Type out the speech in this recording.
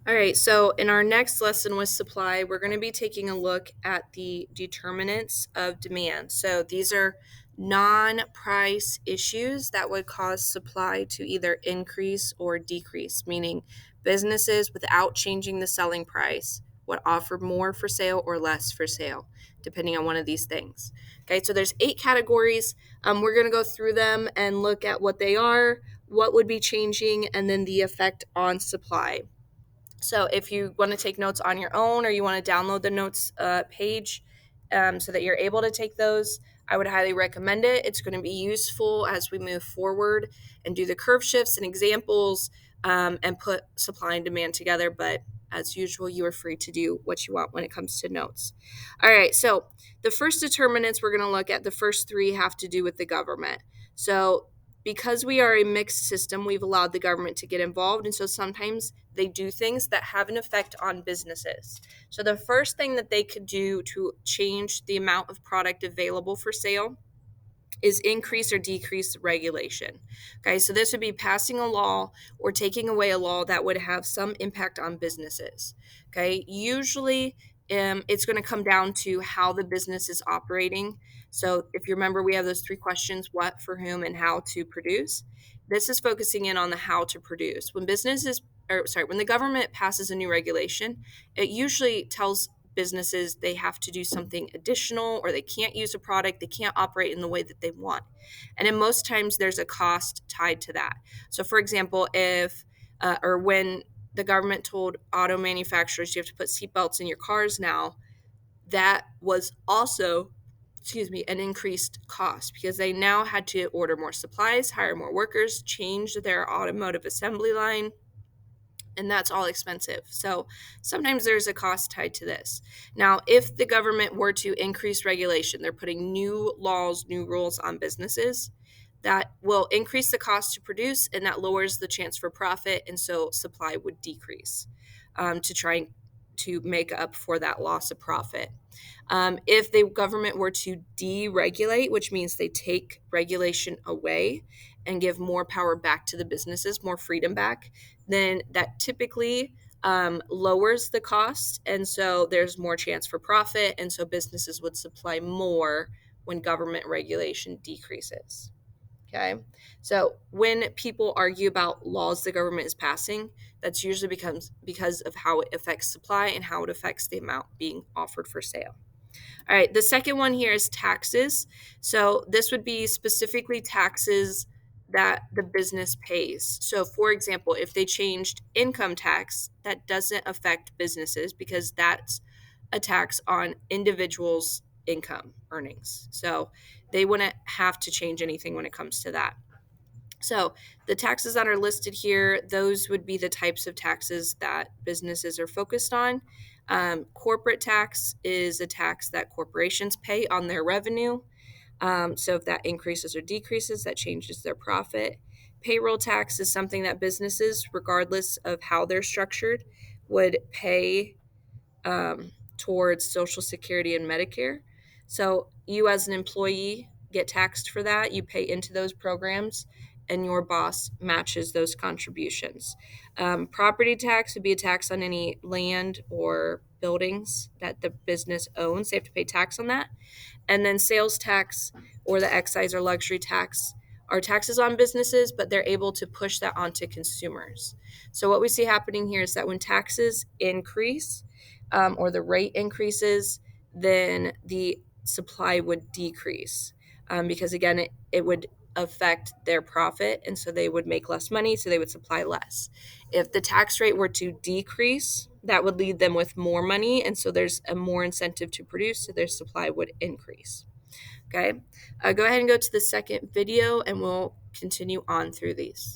All right, so in our next lesson with supply, we're going to be taking a look at the determinants of demand. So these are non-price issues that would cause supply to either increase or decrease, meaning businesses without changing the selling price would offer more for sale or less for sale, depending on one of these things. Okay, so there's 8 categories. We're going to go through them and look at what they are, what would be changing, and then the effect on supply. So if you want to take notes on your own or you want to download the notes page so that you're able to take those, I would highly recommend it. It's going to be useful as we move forward and do the curve shifts and examples and put supply and demand together. But as usual, you are free to do what you want when it comes to notes. All right, so the first determinants we're going to look at, the first 3 have to do with the government. So because we are a mixed system, we've allowed the government to get involved. And so sometimes they do things that have an effect on businesses. So the first thing that they could do to change the amount of product available for sale is increase or decrease regulation. Okay, so this would be passing a law or taking away a law that would have some impact on businesses. Okay, usually it's going to come down to how the business is operating. So if you remember, we have those 3 questions: what, for whom, and how to produce. This is focusing in on the how to produce. When the government passes a new regulation, it usually tells businesses they have to do something additional, or they can't use a product, they can't operate in the way that they want. And in most times there's a cost tied to that. So for example, if or when the government told auto manufacturers you have to put seatbelts in your cars now, that was also, an increased cost because they now had to order more supplies, hire more workers, change their automotive assembly line, and that's all expensive. So sometimes there's a cost tied to this. Now, if the government were to increase regulation, they're putting new laws, new rules on businesses that will increase the cost to produce, and that lowers the chance for profit, and so supply would decrease to try to make up for that loss of profit. If the government were to deregulate, which means they take regulation away and give more power back to the businesses, more freedom back, then that typically lowers the cost. And so there's more chance for profit. And so businesses would supply more when government regulation decreases. Okay. So when people argue about laws the government is passing, that's usually becomes because of how it affects supply and how it affects the amount being offered for sale. All right, the second one here is taxes. So this would be specifically taxes that the business pays. So for example, if they changed income tax, that doesn't affect businesses because that's a tax on individuals' income earnings. So they wouldn't have to change anything when it comes to that. So the taxes that are listed here, those would be the types of taxes that businesses are focused on. Corporate tax is a tax that corporations pay on their revenue. So if that increases or decreases, that changes their profit. Payroll tax is something that businesses, regardless of how they're structured, would pay towards Social Security and Medicare. So you, as an employee, get taxed for that. You pay into those programs, and your boss matches those contributions. Property tax would be a tax on any land or buildings that the business owns. They have to pay tax on that. And then sales tax or the excise or luxury tax are taxes on businesses, but they're able to push that onto consumers. So what we see happening here is that when taxes increase or the rate increases, then the supply would decrease because, again, it would affect their profit, and so they would make less money, so they would supply less. If the tax rate were to decrease, that would leave them with more money, and so there's a more incentive to produce, so their supply would increase. Okay, go ahead and go to the second video, and we'll continue on through these.